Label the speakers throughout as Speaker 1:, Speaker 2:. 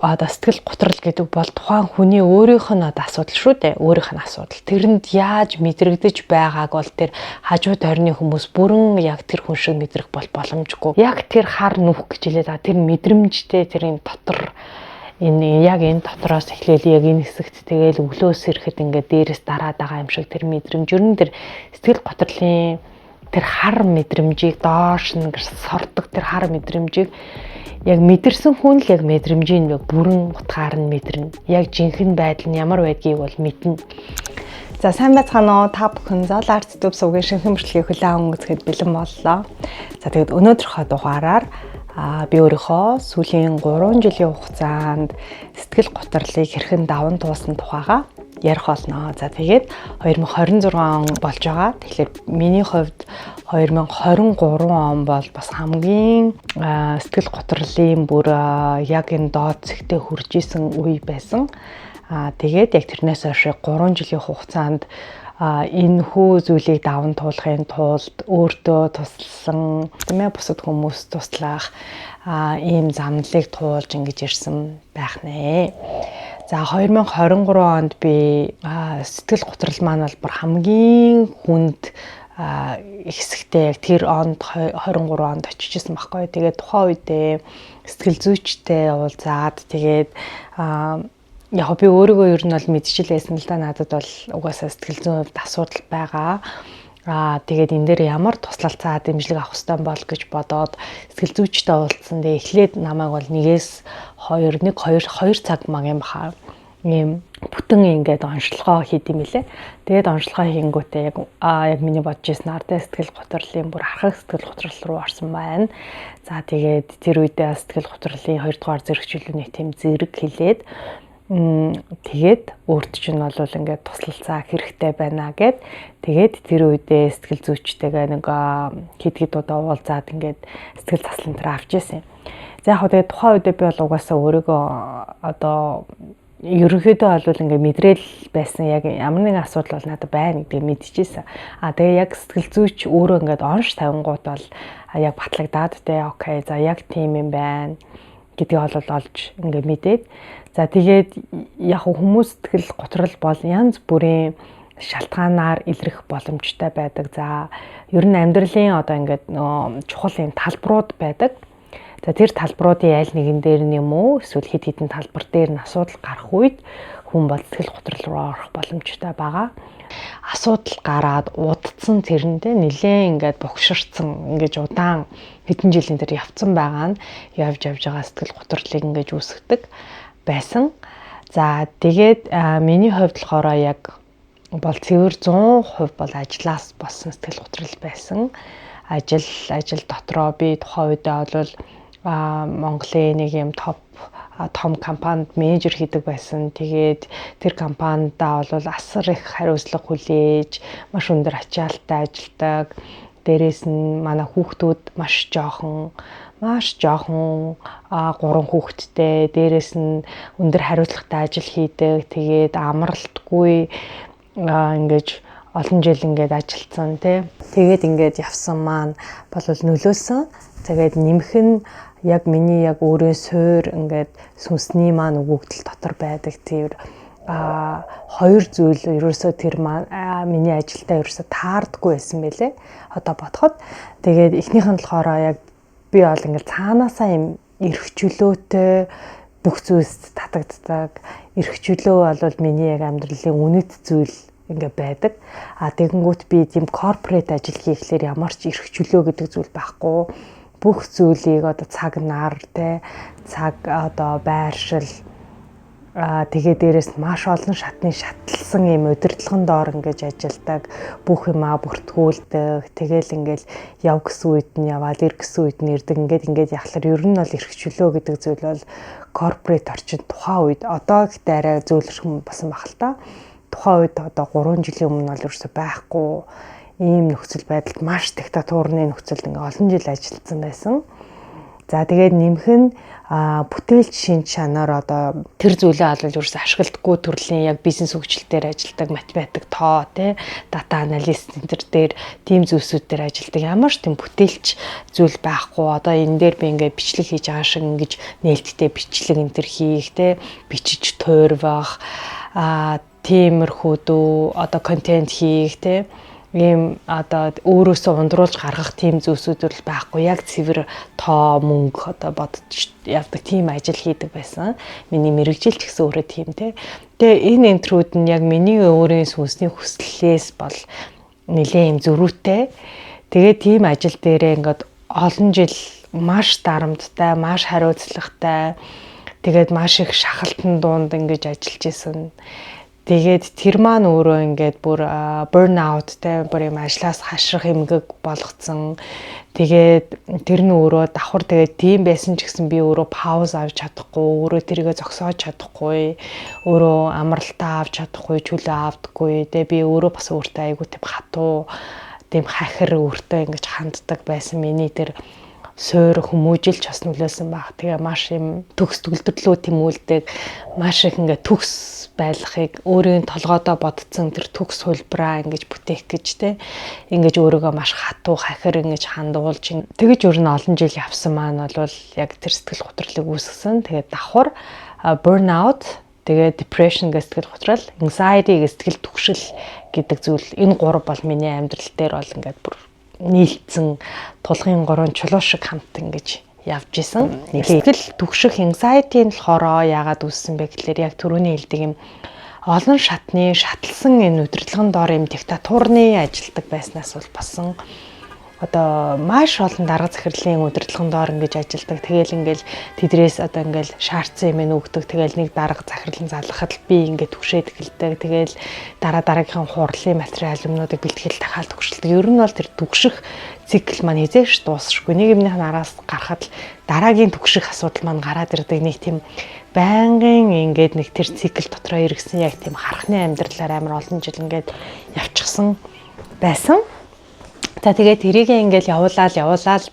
Speaker 1: одоо сэтгэл готрол гэдэг бол тухайн хүний өөрийнх нь одоо асуудал шүү дээ. Өөрийнх нь асуудал. Тэрэнд яаж мэдрэгдэж байгааг бол тэр хажуу тойрны хүмүүс бүрэн яг тэр хүн шиг мэдрэх бол боломжгүй. Яг тэр хар нүх гэж хэлээд тэр мэдрэмжтэй тэр энэ дотор энэ дотроос эхлээл яг энэ хэсэгт тэгэл өглөөс ирэхэд ингээд дээрээс дараад байгаа юм шиг тэр мэдрэмж ер нь тэр сэтгэл готрлын тэр хар мэдрэмжийг доош нь сордог тэр хар мэдрэмжийг яг мэдэрсэн хүн л яг мэдрэмжийн бүрэн утгаар нь мэдэрнэ. Яг жинхэнэ байдал нь ямар байдгийг бол мэднэ.
Speaker 2: За сайн байцгаана уу та бүхэн Зол Арт Студио сувгийн шинэхэн бичлэгийг хүлээн үзэхэд бэлэн боллоо. За тэгээд өнөөдрийнхөө дугаараар би өөрийнхөө сүүлийн 3 жилийн хугацаанд сэтгэл готрлыг хэрхэн даван туулсан тухайга ярих болно. За тэгээд 2026 он болж байгаа. Тэгэхээр миний хувьд 2023 он бол бас хамгийн сэтгэл готрлын бүр яг энэ доод зэгтээ хүрж исэн үе байсан. Тэгээд яг тэрнээс хойш 3 жилийн хугацаанд энэ хүү зүйлийг даван туулахын тулд өөртөө тусалсан бусад хүмүүс туслах ийм замналыг туулж ингэж ирсэн байх нэ. За 2023 онд би сэтгэл готрол маань бол бүр хамгийн хүнд хэсэгтээ яг тэр онд 23 онд очиж исэн байхгүй. Тэгээд тухайн үедээ сэтгэл зүйчтэй уулзаад тэгээд яг би өөрийгөө ер нь бол мэдчихэл байсан л да, надад бол угаасаа сэтгэл зүйн хувьд асуудал байгаа. Тэгээд энэ дээр ямар туслалцаа дэмжлэг авах хэрэгтэй бол гэж бодоод сэтгэл зүйчтэй уулзсан. Тэгээд эхлээд намайг бол 1-2 цаг магийн баха ийм бүтэн ингээд онцлогоо хийдэм билээ. Тэгээд онцлогоо хийнгүүтээ яг миний бодож ирсэн ардын сэтгэл готрлын бүр хархах сэтгэл готрол руу орсон байна. За тэгээд тэр үедээ сэтгэл готрлын 2 дугаар зэрэгжүүлэлтний тэм зэрэг хэлээд тэгээд өөрт чинь бол ингээд туслалцаа хэрэгтэй байна гэд тэгээд тэр үедээ сэтгэл зүйчтэйгээ нэг хэд удаа уулзаад ингээд сэтгэл заслан тэр авч ирсэн. За яг тэгээд тухайн үедээ би бол угаасаа өөрийгөө одоо ерөнхийдөө бол ингээд мэдрээл байсан яг ямар нэгэн асуудал бол надад байна гэдгийг мэдчихсэн. Тэгээ яг сэтгэл зүйч өөрөө ингээд онш тавингууд бол яг батлагдаад окей за яг тийм юм байна гэдгийг олж ингээд мэдээд за тэгээд яг хүмүүс сэтгэл готрол бол янз бүрийн шалтгаанаар илрэх боломжтой байдаг. За ер нь амьдралын одоо ингээд чухал юм талбарууд байдаг. За тэр талбаруудын аль нэгэн дээр юм уу эсвэл хэд хэдэн талбар дээр нь асуудал гарах үед хүн бол сэтгэл готрол руу орох боломжтой байгаа. Асуудал гараад удацсан тэрэндээ нэлээд ингээд богширцсан ингээд удаан хэдэн жилийн дээр явцсан байгаа нь явж байгаа сэтгэл готрлыг ингээд үүсгдэг байсан. За тэгээд миний хувьд болохоор яг бол цэвэр 100% бол ажлаас болсон сэтгэл готрол байсан. Ажил дотроо би тухайн үедээ бол Монголын нэг юм том компанид менежер хийдэг байсан. Тэгээд тэр компанида бол асар их хариуцлага хүлээж, маш өндөр ачаалттай ажилдаг. Дээрээс нь манай хүүхдүүд маш жоохон 3 хүүхэдтэй. Дээрээс нь өндөр хариуцлагатай ажил хийдэг. Тэгээд амралтгүй ингэж олон жил ингээд ажилдсан тий. Тэгээд ингээд явсан маань бол нөлөөсөн. Тэгээд нэмэх нь яг миний яг өөрийн суур ингээд сүнсний маань өгөгдөл дотор байдаг тэр 2 зүйл ерөөсөө тэр маань миний ажилдаа ерөөсөө таардаггүй байсан байлээ. Одоо бодоход тэгээд эхнийх нь болохоор яг би бол ингээд цаанаасаа юм эрх чөлөөтэй бүх зүйлс татагддаг. Эрх чөлөө бол миний яг амьдралын үнэт зүйл ингээ байдаг. Тэгэнгүүт би тийм корпорат ажил хийхлээр ямар ч эрх чөлөө гэдэг зүйл байхгүй. Бүх зүйлийг одоо цаг нар те цаг одоо байршил тэгээ дээрээс маш олон шатны шатлсан юм удирдлагын доор ингэж ажилдаг. Бүх юмаа бүртгүүлдэг. Тэгэл ингээл яв гэсэн үед нь яваад ир гэсэн үед нь ирдэг. Ингээд яхахлаар ер нь бол эрх чөлөө гэдэг зүйл бол корпорат орчин тухайн үед одоо ихтэй арай зөөлрөх басан баг л та. Тухайн үед одоо 3 жилийн өмнө бол ерөөсөй байхгүй ийм нөхцөл байдалд маш диктатурны нөхцөлд ингээ олон жил ажилласан байсан.
Speaker 1: За тэгээд нэмэх нь бүтээлч шинж чанар одоо тэр зүйлээ олвол ерөөсөө ашигладаггүй төрлийн яг бизнес хөгжил дээр ажилладаг математик, тоо, дата аналист энэ төр дээр тийм зүйлсүүд дээр ажилладаг ямар ч тийм бүтээлч зүйл байхгүй. Одоо энэ дээр би ингээд бичлэг хийж байгаа шиг ингэж нээлттэй бичлэг энэ төр хийх, бичиж туурвах, тиймэрхүү дүү одоо контент хийх, ийм одоо өөрөөсөө ундруулж гаргах тийм зүйлсүүд бол байхгүй. Яг цэвэр тоо мөнгө одоо бодож явдаг тийм ажил хийдэг байсан. Миний мэрэгжил ч гэсэн өөрөө тийм Тэгээ энэ энтрүүд нь яг миний өөрийн сүнсний хүслээс бол нэлээд юм зөрүүтэй. Тэгээ тийм ажил дээрээ ингээд олон жил маш дарамттай, маш хариуцлагатай, тэгээд маш их шахалтан дунд ингэж ажиллаж исэн. Тэгээд тэр маань өөрөө ингээд бүр burnout бүр юм ажлаас хашрах эмгэг болгоцсон. Тэгээд тэр нь өөрөө давхар тэгээд тийм байсан ч гэсэн би өөрөө пауз авч чадахгүй, өөрөө тэрийгэ зогсоож чадахгүй, өөрөө амралтаа авч чадахгүй, чөлөө авдаггүй. Тэгээд би өөрөө бас өөртөө айгуу тийм хатуу, тийм хахир өөртөө ингэж ханддаг байсан. Миний тэр суур хүмүүжилч бас нөлөөсөн баг. Тэгээ маш юм төгс төгөлдөрлөө тэмүүлдэг, маш их ингээ төгс байлгахыг өөрийн толгойдоо бодцсон тэр төгс хөлбраа ингэж бүтээх гэж ингэж өөрийгөө маш хатуу хахир ингэж хандуулж тэгэж өөр нь олон жил явсан маань бол яг тэр сэтгэл готрлыг үүсгэсэн. Тэгээд давхар burnout, тэгээд depression гэх сэтгэл готрол, anxiety гэх сэтгэл түгшил гэдэг зүйл энэ гурав бол миний амьдрал дээр бол ингээд бүр нийлцэн тулгын гурван чулуу шиг хамт ингэж явж исэн. Сэтгэл түгших anxiety нь болохоор яагаад үүссэн бэ гэхээр яг түрүүний хэлдэг юм олон шатны шатлсан энэ удирдлагын доор юм диктатурны ажилдаг байснаас бол болсон. Одоо маш олон дарга захирлын удирдлагын доор ингэж ажилдаг. Тэгэл ингээл тэдрээс одоо ингээл шаардсан юм өгдөг. Тэгэл нэг дарга захирлан залгахад би ингээд түгшээд эхэлдэг. Тэгэл дараагийнхын хурлын материал юмнуудыг бэлтгэл дахиад түгшилдэг. Ер нь бол тэр түгших цикл маань хизээш дуусахгүй. Нэг юмны араас гарахад дараагийн түгших асуудал маань гараад ирдэг. Нэг тийм байнгын ингээд нэг тэр цикл дотроо иргэсэн яг тийм харахны амьдралаар амар олон жил ингээд явчихсан байсан. За тэгээд тэрийг ингээл явуулаад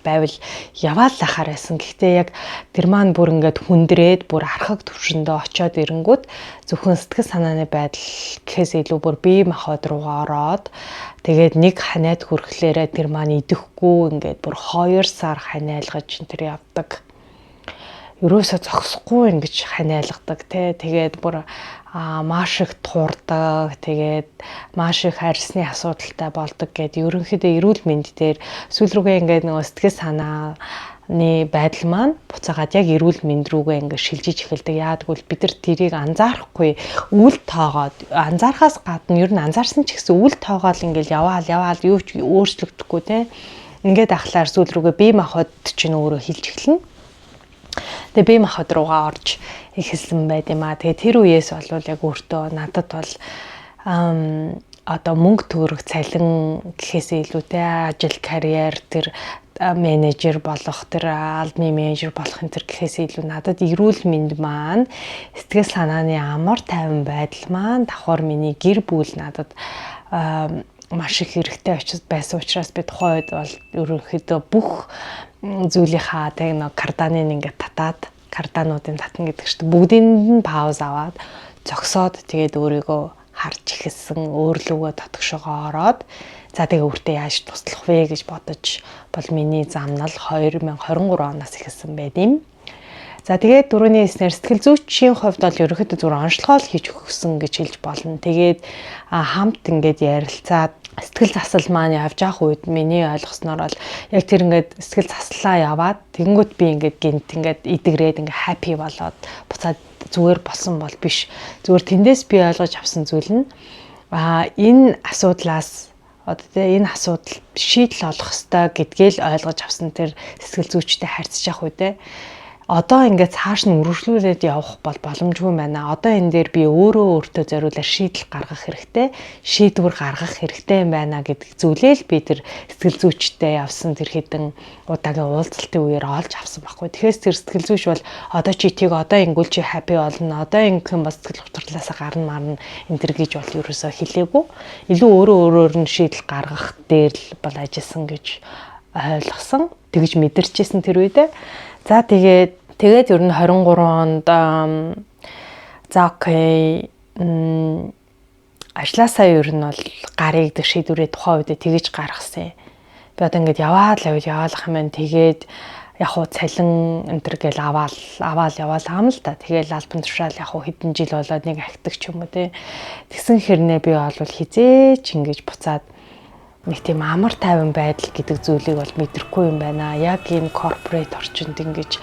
Speaker 1: байвал яваал лахаар байсан. Гэхдээ яг тэр маань бүр ингээд хүндрээд бүр архаг төвшөндөө очиод ирэнгүүт зөвхөн сэтгэл санааны байдал гэхээс илүү бүр бие махбод руугаа ороод тэгээд нэг ханиад хүрхлээрээ тэр маань идэхгүй ингээд бүр 2 сар ханиалгаж тэр явдаг. Ерөөсө зогсохгүй ингэж ханиалгадаг тэгээд бүр маш их туурдаг, тэгээд маш их арьсны асуудалтай болдог гэдэг. Ерөнхийдөө эрүүл мэнд дээр сүүл рүүгээ ингээд нөгөө сэтгэл санааны байдал маань буцаагаад яг эрүүл мэнд рүүгээ ингээд шилжиж эхэлдэг. Яагтвэл бид нар тэрийг анзаарахгүй үл тоогоод анзаархаас гадна ер нь анзаарсан ч гэсэн үл тоогоод ингээд яваал юу ч өөрчлөгдөхгүй ингээд ахлаар сүүл рүүгээ бие махбод чинь өөрөө хилж эхэлнэ. Тэгээ бие махбод руугаа орж эхэлсэн байт юм аа. Тэгээ тэр үеэс бол яг өөртөө надад бол одоо мөнгө төгрөг цалин гэхээс илүүтэй ажил карьер тэр менежер болох тэр албаны менежер болох энэ тэр гэхээс илүү надад эрүүл мэнд маань сэтгэл санааны амар тайван байдал маань давхар миний гэр бүл надад маш их хэрэгтэй байсан учраас би тухайн үед бол ерөнхийдөө бүх зүйлийнхаа нэг карданыг ингээд татаад кардануудын татна гэдэг чинь бүгдийг нь пауз аваад зогсоод тэгээд өөрийгөө харж ихэлсэн өөрлөгөө татгшогоо ороод за тэгээ өөртөө яаж туслах вэ гэж бодож бол миний замнал 2023 оноос эхэлсэн байд юм. За тэгээд дөрөвний эснэр сэтгэл зүйчийн хувьд бол ерөнхийдөө зүгээр онцлогоо л хийж өгсөн гэж хэлж болно. Тэгээд хамт ингээд ярилцаад сэтгэл засал маань явж явах үед миний ойлгосноор бол яг тэр ингээд сэтгэл заслаа яваад тэгэнгүүт би ингээд гинт ингээд идэгрээд ингээд happy болоод буцаад зүгээр болсон бол биш. Зүгээр тэндээс би ойлгож авсан зүйл нь энэ асуудлаас одоо энэ асуудал шийдэл олох ёстой гэдгээл ойлгож авсан тэр сэтгэл зүйчтэй харьцаж явах үедээ одоо ингээд цааш нь үргэлжлүүлээд явах бол боломжгүй байна. Одоо энэ дээр би өөртөө зориулаад шийдэл гаргах хэрэгтэй, шийдвэр гаргах хэрэгтэй юм байна гэдэг зүйлээл би тэр сэтгэл зүйчтэй явсан тэр хэдэн удаагийн уулзалтын үеэр олж авсан байхгүй. Тэгэхээр тэр сэтгэл зүйч бол одоо чи тийг одоо ингүүл чи happy болно. Одоо ингэхэн бас сэтгэл готрлаасаа гарна марна энэ төр гэж бол ерөөсөө хэлээгүй. Илүү өөрөөр нь шийдэл гаргах дээр л бол ажилласан гэж ойлгосон. Тэгж мэдэрчээсэн тэр үедээ. За тэгээд ер нь 23 онд за окей ажлаасаа ер нь бол гарыг гэдэг шийдвэрээ тухайн үед тэгэж гаргасан. Би одоо ингээд яваал яваалах юм байна. Тэгээд яг хуу цалин энтер гэл аваал яваал л та. Тэгээл альбан тушаал яг хуу хэдэн жил болоод нэг ахидаг ч юм уу те. Тэгсэн хэрнээ би бол хизээч ингэж буцаад нэг тийм амар тайван байдал гэдэг зүйлийг бол мэдрэхгүй юм байна. Яг энэ корпорэт орчинд ингэж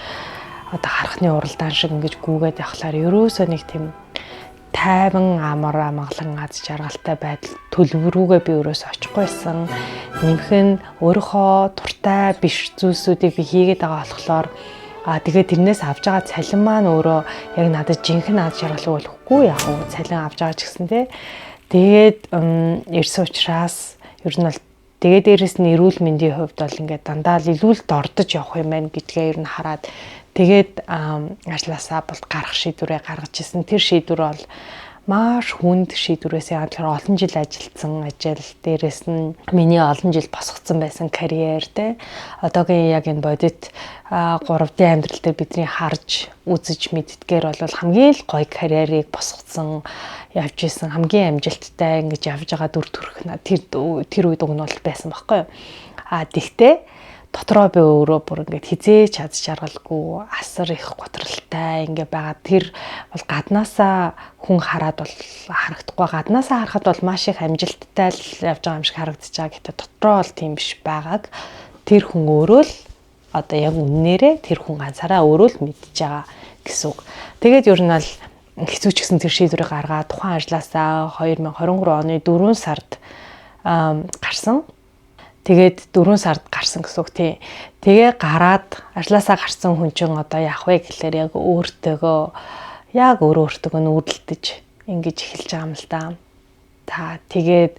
Speaker 1: одоо харахны уралдаан шиг ингэж гүгээд явхлаар ерөөсөө нэг тийм тайван амар амгалан аз жаргалтай байдал төлөврүүгээ би өөрөөсөө очихгүйсэн. Нэмэх нь өөрийнхөө туртай биш зүйлсүүдийг би хийгээд байгаа болохоор тэгээд тэрнээс авж байгаа цалин маань өөрөө яг надад жинхэнэ аз жаргал өгөхгүй яг уу цалин авж байгаа ч гэсэн тэгээд ирсэн учраас ер нь бол тэгээд дээрэс нь эрүүл мэндийн хувьд бол ингээд дандаа л илүү л дордож явах юм байна гэдгээ ер нь хараад тэгээд ажлаасаа бол гарах шийдвэрээ гаргаж ирсэн. Тэр шийдвэр бол маш хүнд шийдвэрээс яагаад тэгэхээр олон жил ажилласан ажил дээрээс нь миний олон жил босгоцсон байсан карьер те одоогийн яг энэ бодит 3D амьдрал дээр бидний харж үзэж мэддгээр бол хамгийн л гоё карьерийг босгоцсон явж исэн хамгийн амжилттай ингэж явж байгаа дүр төрх тэр үед уг нь бол байсан байхгүй юу. Тэгтээ дотроо би өөрөө бүр ингээд хизээч аз жаргалгүй асар их готролтой ингээд байгаа. Тэр бол гаднаасаа хүн хараад бол харагдахгүй. Гаднаасаа харахад бол маш их амжилттай л явж байгаа юм шиг харагдаж байгаа. Гэтэ дотроо бол тийм биш байгааг тэр хүн өөрөө л одоо яг үннээрээ тэр хүн ганцаараа өөрөө л мэдж байгаа гэсэн үг. Тэгээд ер нь бол хэцүү ч гэсэн тэр шийдвэрийг гаргаад тухайн ажлаасаа 2023 оны 4 сард гарсан. Тэгээд 4 сард гарсан гэсэн үг тий. Тэгээ гараад ажлаасаа гарсан хүн чинь одоо яах вэ гэхлээр яг өөртөөгөө нүүдэлдэж ингэж эхэлж байгаа юм л да. Тэгээд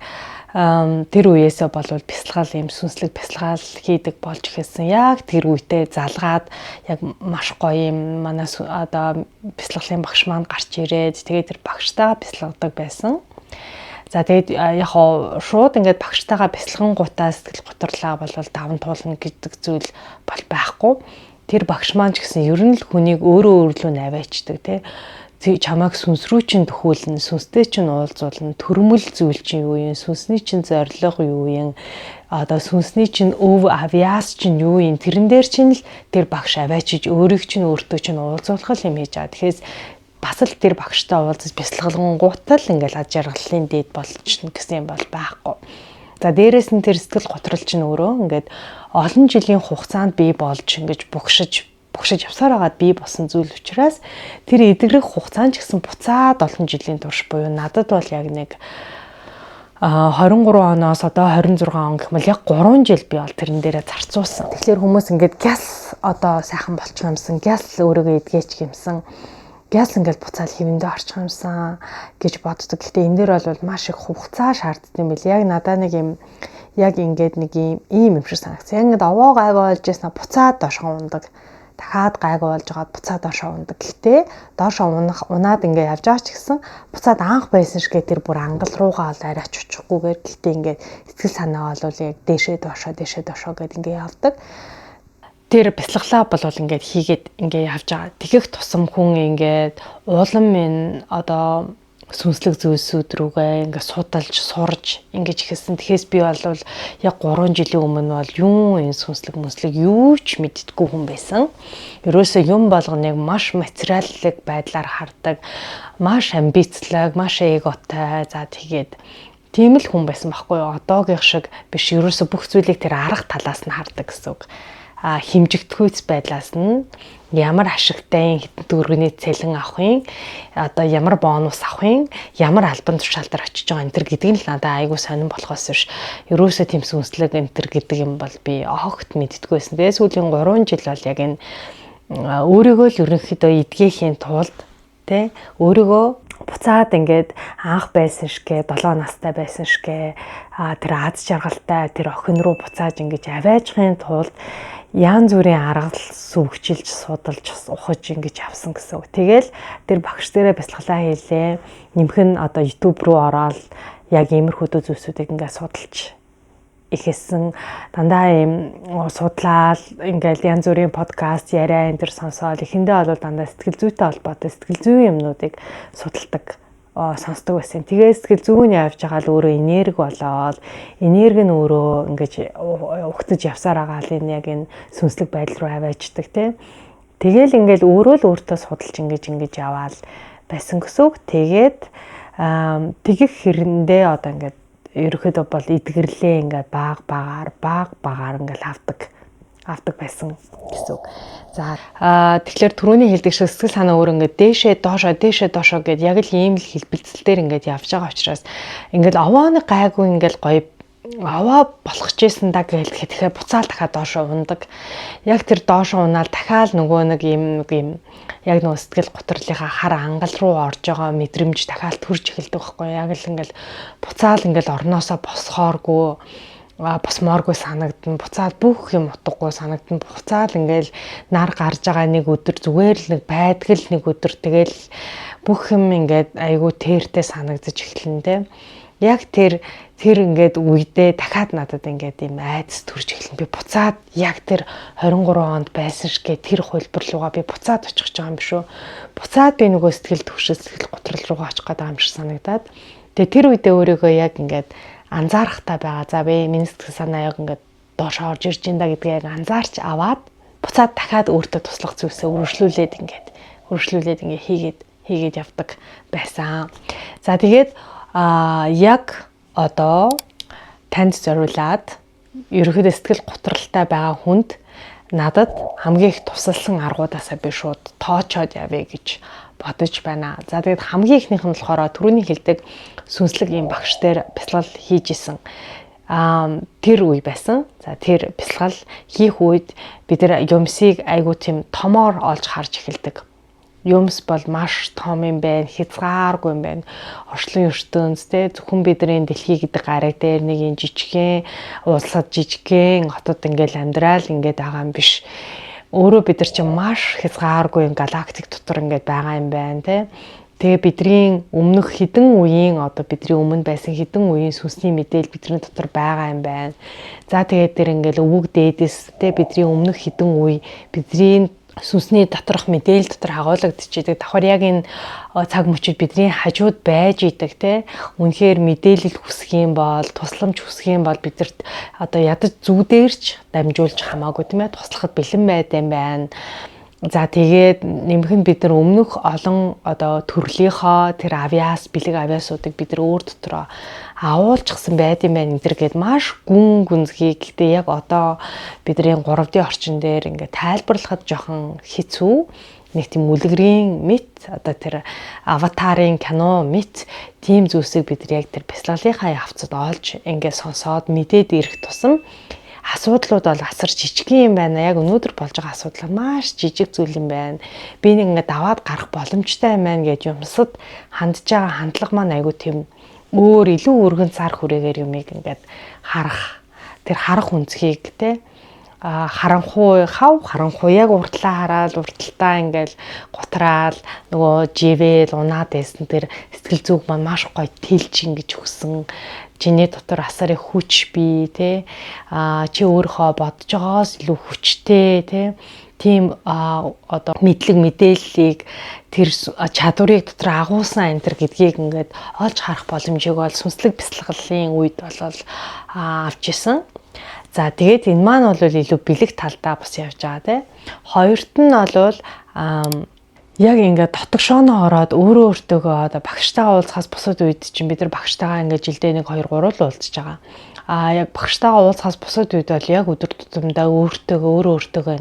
Speaker 1: тэр үеэсээ болвол бясалгал юм сүнслэг бясалгал хийдэг болж эхэлсэн. Яг тэр үедээ залгаад яг маш гоё юм манай одоо бясалгалын багш маань гарч ирээд тэгээд тэр багштайгаа бясалгадаг байсан. За тэгээд яг шууд ингээд багштайгаа бясалгангуудаа сэтгэл готрлаа болвол даван туулна гэдэг зүйл бол байхгүй. Тэр багш маань ч гэсэн ер нь л хүнийг өөрөө өөрлөө наваачдаг тий. Чамайг сүнс рүү чинь төхөөлнө, сүнстэй чинь уулзуулна, төрмөл зүйл чинь юу юм, сүнсний чинь зорилго юу юм, одоо сүнсний чинь өв авиас чинь юу юм, тэрэн дээр чинь л тэр багш аваачиж өөрийг чинь өөртөө чинь уулзуулах юм хийж байгаа. Тэгэхээр бас л тэр багштай уулзаж бясалгалгангуудаа л ингээл аз жаргалын дээд болчихно гэсэн юм бол байхгүй. За дээрэс нь тэр сэтгэл готрол чинь өөрөө ингээд олон жилийн хугацаанд бий болж ингэж бугшиж явсаар байгаад бий болсон зүйл учраас тэр эдгэрэх хугацаанд ч гэсэн буцаад олон жилийн турш буюу надад бол яг нэг 23 оноос одоо 26 он гэх мэт яг 3 жил би бол тэрэн дээрээ зарцуулсан. Тэгэхээр хүмүүс ингээд гяс одоо сайхан болчих юмсан, гяс өөрийгөө эдгээч гэмсэн, гяс ингээд буцаал хэвэндээ орчих юмсан гэж боддог. Гэхдээ энэ дээр бол маш их хугацаа шаарддаг юм бэл. Яг надаа нэг юм яг ингээд нэг ийм юм шиг санагдсан. Яг ингээд овоо гайгүй болж яснаа буцаад доошоо ундаг. Дахиад гайгүй болж байгаад буцаад доошоо ундаг. Гэхдээ доошоо унаад ингээд явж байгаа ч гэсэн буцаад анх байсан шигээ тэр бүр ангал руугаа ол арайч очихгүйгээр гэхдээ ингээд сэтгэл санаа бол яг дээшээ доошоо гэдэг ингээд явдаг. Тэр бясалгалаа бол ингээд хийгээд ингээд явж байгаа. Тэгэх тусам хүн ингээд улам энэ одоо сүнслэг зүйлсүүд рүүгээ ингээд судалж сурж ингэж ихсэн. Тэгэхээс би бол яг 3 жилийн өмнө бол юу энэ сүнслэг юу ч мэддэггүй хүн байсан. Ерөөсөө юм болгоныг маш материаллык байдлаар хардаг, маш амбицлаг, маш эготой. За тэгээд тийм л хүн байсан байхгүй юу? Одоогийн шиг биш. Ерөөсөө бүх зүйлийг тэр арга талаас нь хардаг гэсэн үг. Химжигдэхүйц байдлаас нь ямар ашигтай хэдэн төгрөгийн цалин авах юм, одоо ямар бонус авах юм, ямар албан тушаалтаар очиж байгаа энэ төр гэдэг нь л надад айгүй сонирн болохоос биш. Ерөөсөө тийм сүнслэг энэ төр гэдэг юм бол би огт мэддэггүй байсан. Тэгээ сүүлийн 3 жил бол яг энэ өөрийгөө л ерөнхийдөө эдгээхийн тулд тэ өөрийгөө буцаад ингээд анх байсан шигэ 7 настай байсан шигэ тэр аз жаргалтай тэр охин руу буцааж ингэж аваажхын тулд янз бүрийн арга сүвгчилж судалж ухаж ингэж явсан гэсэн үг. Тэгэл тэр багш дээрээ бясалгалаа хийлээ. Нэмэх нь одоо YouTube руу ороод яг иймэрхүү зүйлсүүдийг ингээд судалж
Speaker 2: ихэссэн дандаа ийм судлаад ингээл янз бүрийн подкаст яриа энэ төр сонсоод эхэндээ бол дандаа сэтгэл зүйтэй холбоотой сэтгэл зүйн юмнуудыг судалдаг сонсдог байсан. Тэгээд сэтгэл зүйн явж байгаа л өөрөө энерги болоод энерги нь өөрөө ингэж угтаж явсаар байгаа л энэ яг энэ сүнслэг байдал руу аваачдаг тий. Тэгэл ингээл өөрөө л өөртөө судалж ингэж яваал байсан гэсэн үг. Тэгээд тэгэх хэрэндээ одоо ингээд ерөөхдөө бол эдгэрлээ ингээд багаар ингээд авдаг байсан гэсэн үг. За тэгэхээр түрүүний хэлдэг шиг сэтгэл санаа өөр ингээд дээшээ доошоо гэд яг л ийм л хэлбэлцэлээр ингээд явж байгаа учраас ингээд овооны гайгүй ингээд гоё аваа болох гэжсэн да гэхээр буцаал дахиад доошоо ундаг. Яг тэр доошоо унаал дахиад нөгөө нэг юм яг нөгөө сэтгэл готрлынхаа хар ангал руу орж байгаа мэдрэмж дахиад төрж эхэлдэг байхгүй. Яг л ингээл буцаал ингээл орноосоо босмооргүй санагдана. Буцаал бүх юм утгагүй санагдана. Буцаал ингээл нар гарж байгаа нэг өдөр зүгээр л нэг байдгал нэг өдөр тэгэл бүх юм ингээд айгүй тэртэй санагдаж эхэлнэ те. Яг тэр ингээд үедээ дахиад надад ингээд юм айдас төрж эхэлнэ. Би буцаад яг тэр 23 онд байсан шигээ тэр хөлбөр руугаа би буцаад очих гэж байгаа юм биш үү. Буцаад би нөгөө сэтгэл төвшил сэтгэл готрол руугаа очих гэдэг юм шиг санагдаад. Тэгээ тэр үедээ өөрийгөө яг ингээд анзаарахтай байгаа. За би миний сэтгэл санаа яг ингээд доош орж ирж инда гэдгийг яг анзаарч аваад буцаад дахиад өөртөө туслах зүйлсээ өргөжлүүлээд ингээд хийгээд явдаг байсан. За тэгээд яг одоо танд зориулаад ерөөхдөө сэтгэл готролтой байгаа хүнд надад хамгийн их тусалсан аргуудаасаа би шууд тоочоод явъя гэж бодож байна. За тэгээд хамгийн ихнийх нь болохоор түрүүний хэлдэг сүнслэг ийм багш дээр бясалгал хийж исэн. Тэр үе байсан. За тэр бясалгал хийх үед бид нэр юмсыг айгуу тийм томоор олж харж эхэлдэг. Юмс бол маш том юм байна, хязгааргүй юм байна. Орчлон ертөнц те зөвхөн бидний дэлхий гэдэг гараг дээр нэг юм жижигхэн улсад жижигхэн хотод ингээл амьдрал ингээд байгаа юм биш. Өөрөө бид нар чинь маш хязгааргүй галактик дотор ингээд байгаа юм байна те. Тэгээ бидний өмнөх хэдэн үеийн одоо бидний өмнө байсан хэдэн үеийн сүнсний мэдээлэл бидний дотор байгаа юм байна. За тэгээд тэр ингээл өвөг дээдэс те бидний өмнөх хэдэн үе бидний сүнсний доторх мэдээлэл дотор агуулгадчихэдэг. Давхар яг энэ цаг мөчид бидний хажууд байж идэг те. Үнэхээр мэдээлэл хүсэх юм бол, тусламж хүсэх юм бол бидэрт одоо ядаж зүгдээрч дамжуулж хамаагүй тийм ээ. Туслахад бэлэн байд юм байна. За тэгээд нэмэх нь бид нар өмнөх олон одоо төрлийнхоо тэр бэлэг авиасуудыг бид нар өөр дотроо агуулчихсан байд юм байна. Эдэр гээд маш гүнзгий. Гэхдээ яг одоо бидний 3D орчин дээр ингээд тайлбарлахад жоохон хэцүү. Нэг тийм үлгэрийн мэт одоо тэр аватарын кино мэт тийм зүйлсийг бид нар яг тэр бясалгалынхаа явцад олж ингээд сонсоод мэдээд ирэх тусам асуудлууд бол асар жижиг юм байна. Яг өнөөдөр болж байгаа асуудал маш жижиг зүйл юм байна. Би нэг ингээд даваад гарах боломжтой юм байна гэж юмсад хандж байгаа хандлага маань айгүй тийм илүү өргөн цар хүрээгээр юмыг ингээд харах. Тэр харах үнцгийг те харанхуй яг уртлаа хараад урталтаа ингээл гутраал нөгөө живэл унаад байсан тэр сэтгэл зүг маань маш гоё тэлж ингэж өгсөн. Чиний дотор асар их хүч бий те чи өөрийнхөө бодож байгаас илүү хүчтэй те тийм одоо мэдээллийг тэр чадварыг дотор агуулсан энэ төр гэдгийг ингээд олж харах боломжийг бол сүнслэг бясалгалын үед болол авч исэн. За тэгээд энэ маань бол илүү бэлэг талдаа бас явж байгаа те. Хоёрт нь бол яг ингээд дотгошооноо ороод өөртөөгөө одоо багштайгаа уулзахаас бусад үед чинь бид нар багштайгаа ингээд жилдээ 1 2 3 л уулзж байгаа. Яг багштайгаа уулзахаас бусад үед бол яг өдөр тутамдаа өөртөөгөө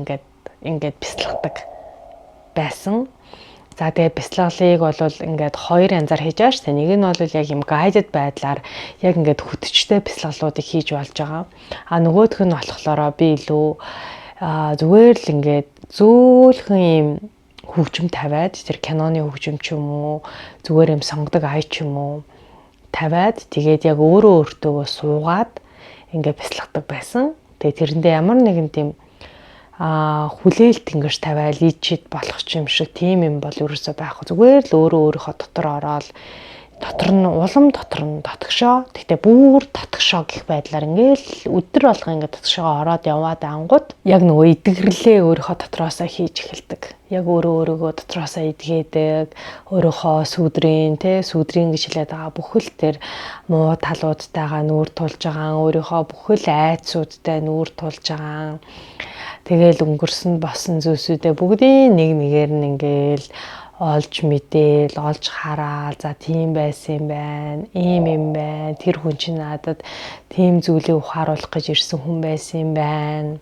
Speaker 2: ингээд бясалгадаг байсан. За тэгээд бясалгалыг бол ингээд 2 янзаар хийж байгаа шүү дээ. Нэг нь бол яг юм гайдед байдлаар яг ингээд хөтөчтэй бясалгалуудыг хийж болж байгаа. Нөгөөх нь болохоор би илүү зүгээр л ингээд зөөлхөн юм хөгжим тавиад тэр киноны хөгжим ч юм уу зүгээр юм сонгодог ай ч юм уу тавиад тэгээд яг өөртөөгөө суугаад ингээд бясалгадаг байсан. Тэгээд тэрэндээ ямар нэгэн тийм хүлээлт ингэж тавиал ичид болох юм шиг тийм юм бол ерөөсөө байхгүй. Зүгээр л өөрийнхөө дотор ороод
Speaker 1: дотор нь улам дотор нь дотгошоо. Тэгтээ бүр дотгошоо гэх байдлаар ингээл өдөр болго ингээд дотгошоо ороод яваад ангууд яг нөгөө идэгэрлээ өөрийнхөө дотроосоо хийж эхэлдэг. Яг өөрийгөө дотроосоо идгээдэг, өөрийнхөө сүудрийн гэж хэлээд байгаа бүхэл тэр муу талуудтайгаа нүүр тулж байгаа, өөрийнхөө бүхэл айцуудтай нүүр тулж байгаа. Тэгэл өнгөрсөн босон зүйлсүүдээ бүгдийн нэг нэгээр нь ингээл олж мэдээл, олж хараад за тийм байсан юм байна, ийм юм байна. Тэр хүн чинь надад тийм зүйлийг ухааруулах гэж ирсэн хүн байсан юм байна.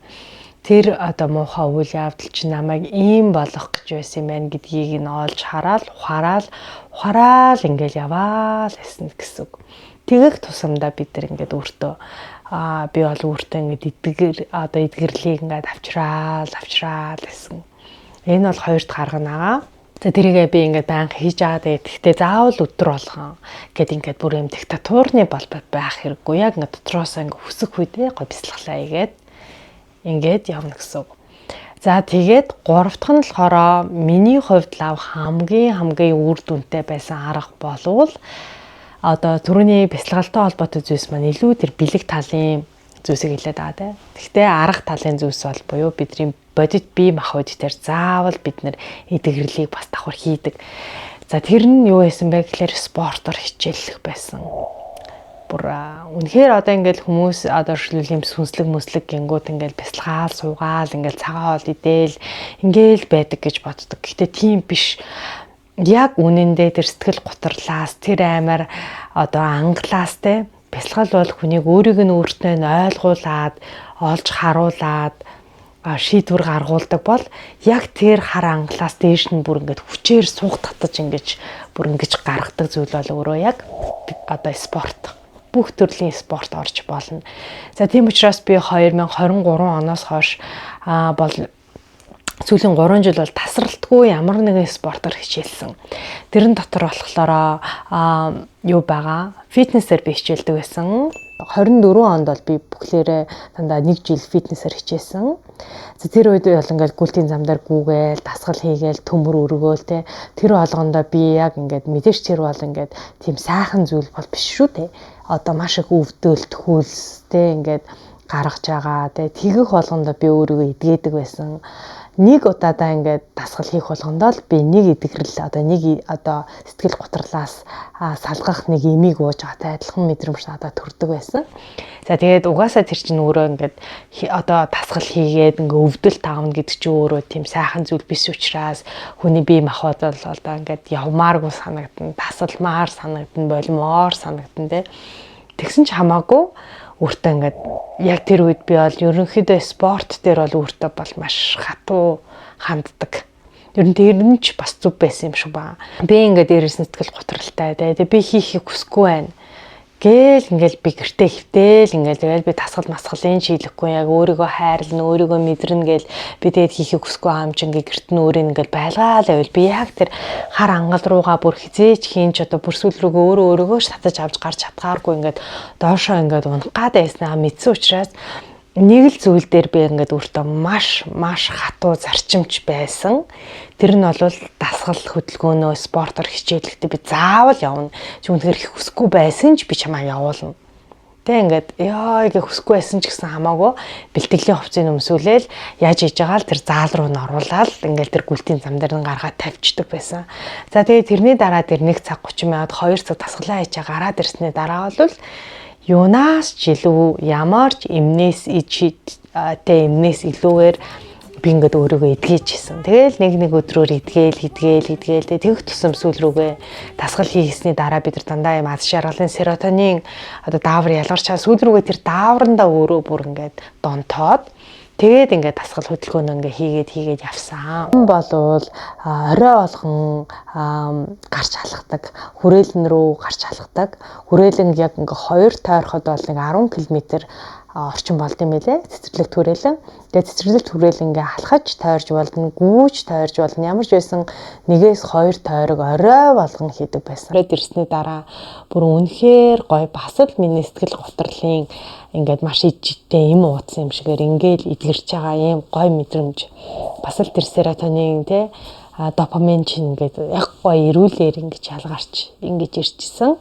Speaker 1: Тэр одоо муухай үйл явдал чинь намайг ийм болгох гэж байсан юм байна гэдгийг нь олж хараад, ухаарал ингээл яваал гэсэн гэсэн үг. Тэгэх тусамдаа бид нар ингээд өөртөө би бол өөртөө ингээд эдгэрлийг ингээд авчраал гэсэн. Энэ бол хоёрт гаргана. За тэрийгээ би ингээд банк хийж байгаа. Тэгэхдээ заавал өдөр болгон гэд ингээд бүр юм диктатурны болбод байх хэрэггүй. Яг ингээд дотроос ингээд хүсэх үедээ гой бяцлаглаа игээд ингээд явна гэсэн. За тэгээд гуравт нь болохоор миний хувьд лав хамгийн үр дүнтэй байсан арга болвол одоо түрүүний бяцлагалтай холбоотой зүйлс маань илүү тэр бэлэг талын зүйлсийг хэлээд байгаа те. Гэхдээ арга талын зүйлс бол буюу бидний бодит бие махбод дээр заавал бид нэр эдгэрлийг бас давхар хийдэг. За тэр нь юу байсан бэ гэхээр спортоор хичээллэх байсан. Бүр үнэхээр одоо ингээл хүмүүс одоо шилүүл юм сүнслэг гингүүд ингээл бяцлагаал суугаал ингээл цагаан хоол идээл ингээл байдаг гэж боддог. Гэхдээ тийм биш. Яг үнэндээ тэр сэтгэл гутралаас тэр аймаар одоо англаас те бяцлал бол хүнийг өөрийг нь өөртөө нь ойлгуулад, олж харуулад шийдвэр гаргуулдаг бол яг тэр хар англаас дээш нь бүр ингээд хүчээр суух татаж ингэж гаргадаг зүйл бол өөрөө яг одоо спорт. Бүх төрлийн спорт орж болно. За тийм учраас би 2023 оноос хойш бол сүүлийн 3 жил бол тасралтгүй ямар нэгэн спортоор хичээлсэн. Тэрэн дотор болохоор юу байгаа? Фитнесээр би хичээлдэг байсан. 24 онд бол би бүхлээрээ дандаа 1 жил фитнесээр хичээсэн. За тэр үед бол ингээл гүлтийн зам дээр гүүгээл, дасгал хийгээл, төмөр өргөөл те. Тэр болгондоо би яг ингээд мэдээж тэр бол ингээд тийм сайхан зүйл бол биш шүү те. Одоо маш их өвдөлт, хөлс те ингээд гаргаж байгаа те. Тэгэх болгондоо би өөрийгөө эдгээдэг байсан. Нэг удаадаа ингээд дасгал хийх болгондоо л би нэг эдгэрэл одоо сэтгэл гутралаас салгах нэг эмийг ууж байгаатай адилхан мэдрэмж надад төрдөг байсан. За тэгээд угаасаа тэр чинь өөрөө ингээд одоо дасгал хийгээд ингээд өвдөл таавна гэдэг чинь өөрөө тийм сайхан зүйл биш учраас хүний бие махбод бол одоо ингээд явмааргүй санагдана, тасалмаар санагдана, болмоор санагдана тэгсэн ч хамаагүй өөртөө ингээд яг тэр үед би бол ерөнхийдөө спорт дээр бол өөртөө бол маш хатуу ханддаг. Ер нь тэр нь ч бас зүв байсан юм шиг ба. Би ингээд дээрээс нь сэтгэл готролтой тэгээ би хийхийг хүсэхгүй байна. Гээл ингээл би гэртээ хөвтэйл ингээл тэгэл би тасгал масгалын шийдэхгүй яг өөрийгөө хайрлна, өөрийгөө мэдрэнэ гээл би тэгээд хийхийг хүсэхгүй хаамч ингээ гэрт нь өөрөө ингээл байлгаал байвал би яг тэр хар ангал руугаа бүр хизээч хийнч одоо бүрсүүл рүүгээ өөрийгөө татаж авч гарч чадхааргүй ингээд доошоо ингээд унах гад байснаа мэдсэн учраас нэг л зүйл дээр би ингээд өөртөө маш хатуу зарчимч байсан. Тэр нь бол дасгал хөдөлгөөнөө спортоор хичээлэхдээ би заавал явна. Чи үнэхээр их хүсэхгүй байсан ч би чамаа явуулна. Тэ ингээд яа их хүсэхгүй байсан ч гэсэн хамаагүй бэлтгэлийн хувцсыг өмсүүлээл яаж хийж байгаа л тэр заал руу н оруулаад ингээд тэр гүлтийн зам дээр нь гаргаад тавьчихдаг байсан. За тэгээд тэрний дараа тэр 1 цаг 30 минут 2 цаг дасгалаа хийж гараад ирсний дараа бол юунаас ч илүү ямар ч эмнээс илүүгээр би ингээд өөрийгөө эдгээжсэн. Тэгэл нэг өдрөөр эдгээл тэгэх тусам сүүл рүүгээ дасгал хийсний дараа бид нар дандаа юм аз жаргалын серотонин одоо даавар ялгарчаа сүүл рүүгээ тэр дааврандаа өөрөө бүр ингээд донтоод тэгээд ингээд дасгал хөдөлгөөнөө ингээд хийгээд явсан. Болвол орой болгон гарч халахдаг, хүрээлэн рүү гарч халахдаг. Хүрээлэн яг ингээд 2 тойроход бол нэг 10 км орчин болд юм байлээ. Цэцэрлэг түрээлэн. Тэгээд цэцэрлэг түрээлэн ингээ халахаж тойрж болно, гүүж тойрж болно. Ямар ч байсан 1-2 тойрог орой болгон хийдэг байсан. Тэгээд ирсний дараа бүр үнэхээр гоё бас л миний сэтгэл готрлын ингээд маш ижигтэй юм уудсан юм шигээр ингээл эдгэрч байгаа юм гоё мэдрэмж. Бас л тэр серотонин те допамин чинь ингээд яг гоё эрүүлэр ингэж ялгарч ингэж ирчихсэн.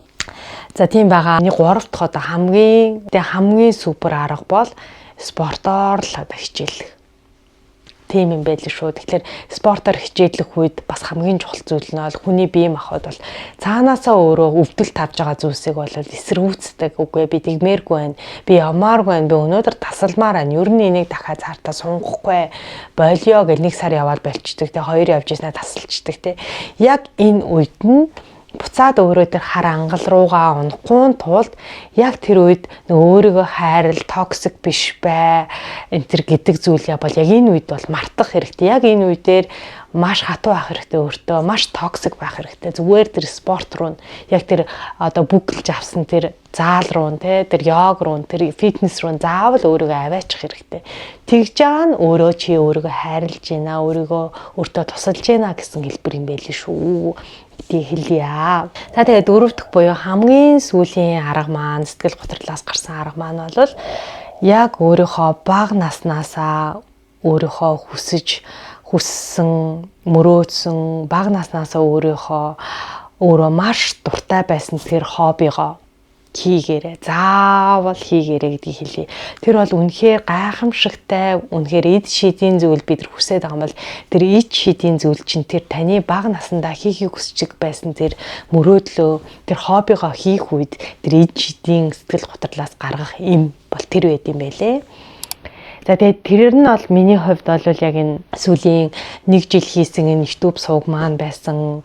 Speaker 1: За тийм байгаа. 3 дахь одоо хамгийн супер арга бол спортоор л одоо хичээлэх. Тийм юм байл шүү. Тэгэхээр спортоор хичээлэх үед бас хамгийн чухал зүйл нь бол хүний бие махбод бол цаанаасаа өөрөө өвдөлт тавж байгаа зүйлсийг бол эсэргүүцдэг. Үгүй би тэгмээргүй байна. Би ямааргүй байна. Би өнөөдөр тасалмаар байна. Ер нь энийг дахиад цаартаа сунгахгүй болио гэж 1 сар яваад болчдөг. Тэ 2 явж ирснээр тасалчдаг. Тэ яг энэ үед нь буцаад өөрөө тэр хар ангал руугаа унахгүй тулд яг тэр үед өөрийгөө хайрал токсик биш бай энэ тэр гэдэг зүйл бол яг энэ үед бол мартах хэрэгтэй. Яг энэ үедээр маш хатуу байх хэрэгтэй өөртөө, маш токсик байх хэрэгтэй. Зүгээр тэр спорт руу яг тэр одоо бүгэлж авсан тэр заал руу тэр йог руу тэр фитнес руу заавал өөрийгөө аваачих хэрэгтэй. Тэгж байгаа нь өөрөө чи өөрийгөө хайрлж байна, өөрийгөө өөртөө тусалж байна гэсэн хэлбэр юм байл шүү. Хэлье. За тэгээд 4 дахь буюу хамгийн сүүлийн арга маань сэтгэл готрлоос гарсан арга маань бол яг өөрийнхөө бага наснаасаа өөрийнхөө хүссэн мөрөөдсөн бага наснаасаа өөрөө маш дуртай байсан тэр хоббигоо хийгээрэй. Заавал хийгээрэй гэдгийг хэлье. Тэр бол үнэхээр гайхамшигтай, үнэхээр эд шидийн зүйл бид нар хүсэж байгаа юм бол тэр эд шидийн зүйл чинь тэр таны бага насандаа хийхийг хүсэж байсан тэр мөрөөдлөө, тэр хоббигоо хийх үед тэр эд шидийн сэтгэл готрлоос гаргах юм бол тэр байд юм байлээ. За тэгээд тэр нь бол миний хувьд бол яг энэ сүүлийн 1 жил хийсэн энэ YouTube сувг маань байсан.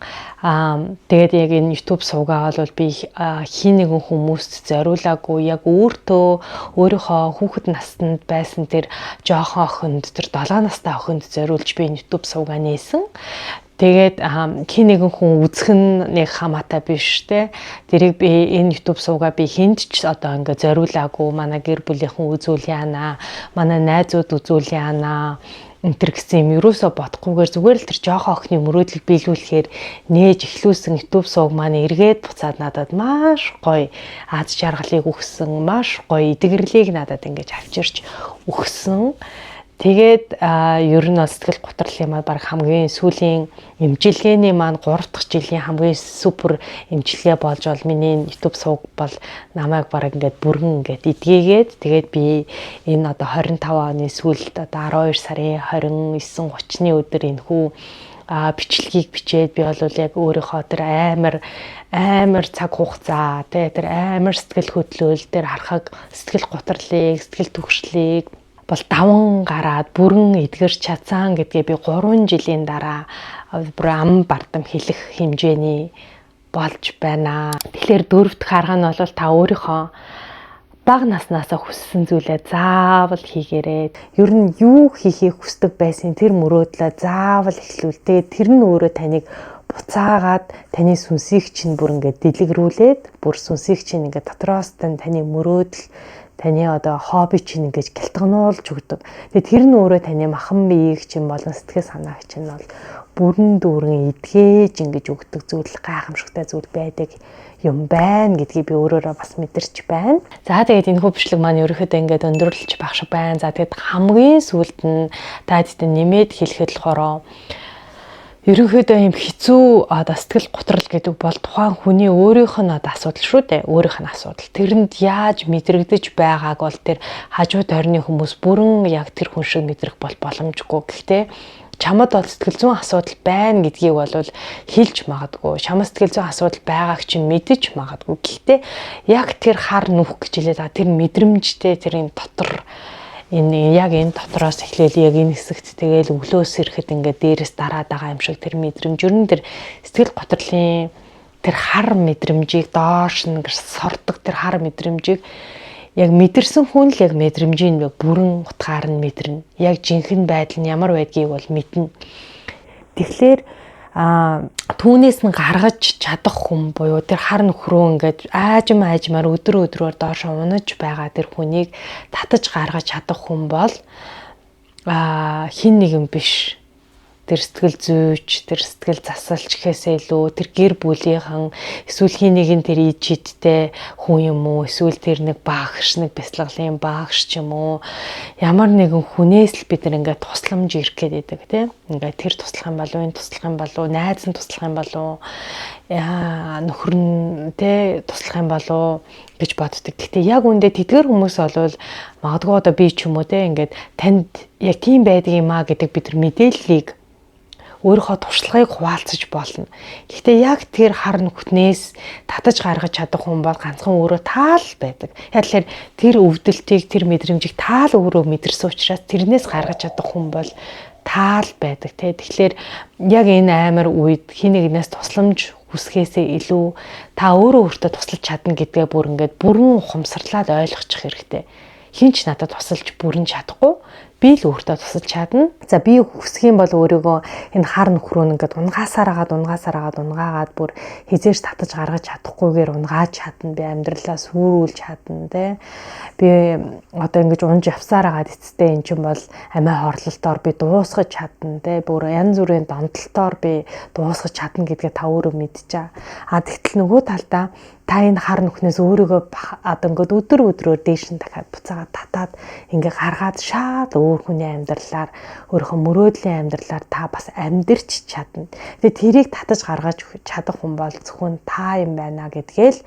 Speaker 1: Тэгээд яг энэ YouTube сувгаа бол би хин нэгэн хүмүүст зориулаагүй яг өөрийнхөө хүүхэд настанд байсан тэр жоохон охинд тэр 7 настай охинд зориулж би YouTube сувгаа нээсэн. Тэгээд хин нэгэн хүн үзэх нь нэг хамаатай биш те. Тэрийг би энэ YouTube суугаа би хинт ч одоо ингээ зориулаагүй. Манай гэр бүлийнхэн үзүүл яана, манай найзууд үзүүл яана. Энтэр гэсэн юм ерөөсө бодохгүйгээр зүгээр л тэр жоохон охины мөрөөдлийг биелүүлэхээр нээж эхлүүлсэн YouTube сууг маань эргээд буцаад надад маш гоё аз жаргалыг өгсөн, маш гоё эдгэрлийг надад ингэж авчирч өгсөн. Тэгээд ер нь сэтгэл готрлын маань баг хамгийн сүүлийн эмчилгээний маань 3 дахь жилийн хамгийн супер эмчилгээ болж бол миний YouTube сувг бол намайг баг ингээд бүрэн ингээд эдгээгээд тэгээд би энэ одоо 25 оны сүүлд одоо 12 сарын 29-30-ны өдөр энэхүү бичлэгийг бичээд би бол яг өөрийнхөө тэр амар цаг хугацаа тэр амар сэтгэл хөдлөл тэр харахаг сэтгэл готрлыг, сэтгэл түгшлийг бол даван гараад бүрэн эдгэрч чадсан гэдгээ би 3 жилийн дараа ам бардам хэлэх хэмжээний болж байна. Тэгэхээр 4 дахь арга нь бол та өөрийнхөө бага наснаасаа хүссэн зүйлээ заавал хийгээрэй. Ер нь юу хийхийг хүсдэг байсан тэр мөрөөдлөө заавал эхлүүл. Тэгээд тэр нь өөрөө таныг буцаагаад таны сүнсийг чинь бүр ингээд дэлгэрүүлээд бүр сүнсийг чинь ингээд дотроос таны мөрөөдөл таны одоо хобби чинь ингэж гялтгануулж өгдөг. Тэгээд тэр нь өөрөө таны махан биеийг чинь болон сэтгэл санааг чинь бол бүрэн дүүрэн эдгээж ингэж өгдөг зүйл гайхамшигтай зүйл байдаг юм байна гэдгийг би өөрөөрөө бас мэдэрч байна. За тэгээд энэ хөвчлэг маань ерөөхдөө ингээд өндөрлөж байх шиг байна. За тэгээд хамгийн сүүлд нь таадтай нэмээд хэлэхэд болохоор ерөнхийдөө юм хэцүү сэтгэл готрол гэдэг бол тухайн хүний өөрийнх нь асуудал шүү дээ. Өөрийнх нь асуудал. Тэрэнд яаж мэдрэгдэж байгааг бол тэр хажуу тойрны хүмүүс бүрэн яг тэр хүн шиг мэдрэх бол боломжгүй. Гэхдээ чамд бол сэтгэл зүйн асуудал байна гэдгийг бол хэлж магадгүй. Чамд сэтгэл зүйн асуудал байгааг чинь мэдэж магадгүй. Гэхдээ яг тэр хар нүх гэж хэлээд байгаа тэр мэдрэмжтэй тэр энэ дотор энэ дотроос эхлээл яг энэ хэсэгт тэгэл өглөөс ирэхэд ингээд дээрээс дараад байгаа юм шиг тэр мэдрэмж ер нь тэр сэтгэл готрлын тэр хар мэдрэмжийг доош нь сордог тэр хар мэдрэмжийг яг мэдэрсэн хүн л яг мэдрэмжийг бүрэн утгаар нь мэдэрнэ. Яг жинхэнэ байдал нь ямар байдгийг бол мэднэ. Тэгэхээр түүнээс нь гаргаж чадах хүн буюу тэр хар нөхрөө ингээд аажмаар өдрөөр доош унаж байгаа тэр хүнийг татаж гаргаж чадах хүн бол хин нэгэн биш. тэр сэтгэл зүйч, тэр сэтгэл засалч гэхээсээ илүү тэр гэр бүлийнхэн эсвэл хин нэгэн тэр ижидтэй хүн юм уу, эсвэл тэр нэг багш, нэг бяцлаглалын багш ч юм уу, ямар нэгэн хүнээс л бид нар ингээд тусламж ирэх гээд байдаг тийм. Ингээд тэр туслах юм болов, энэ туслах юм болов, найз нь туслах юм болов, нөхөр нь тэ туслах юм болов гэж боддог. Гэхдээ яг үндэ тэдгэр хүмүүс болвол магадгүй одоо би ч юм уу те ингээд танд яг тийм байдаг юм а гэдэг бид нар мэдээллийг өөрийнхөө туршлагыг хуваалцаж болно. Гэхдээ яг тэр хар нүхнээс татаж гаргаж чадах хүн бол ганцхан өөрөө таал байдаг. Яг л тэр өвдөлтийг, тэр мэдрэмжийг таал өөрөө мэдэрсэн учраас тэрнээс гаргаж чадах хүн бол таал байдаг те. Тэгэхээр яг энэ амар үед хин нэгнээс тусламж хүсхээсээ илүү та өөрөө өөртөө туслаж чадна гэдгээ бүр ингээд бүрэн ухамсарлаад ойлгочих хэрэгтэй. Хинч надад тусалж бүрэн чадахгүй, би л өөртөө тусалж чадна. За би хүсэх юм бол өөрийгөө энэ хар нөхрөө ингээд унгаагаад бүр хизээж татаж гаргаж чадахгүйгээр унгааж чадна. Би амьдралаа сүрүүлж чадна те. Би одоо ингэж унж явсаар агаад эцэстээ эн чинь бол амиа хорлолтоор би дуусгаж чадна те. Бүр янз бүрийн донтолтоор би дуусгаж чадна гэдгээ та өөрөө мэдчихэе. Тэгтэл нөгөө талдаа та энэ хар нүхнээс өөрийгөө одоо ингээд өдрөөр дээш нь дахиад буцаагаад татаад ингээ гаргаад шаад өөр хүний амьдралаар өөрийнхөө мөрөөдлийн амьдралаар та бас амьдрч чадна. Тэгээ тэрийг татаж гаргаж чадах хүн бол зөвхөн та юм байна гэдгээл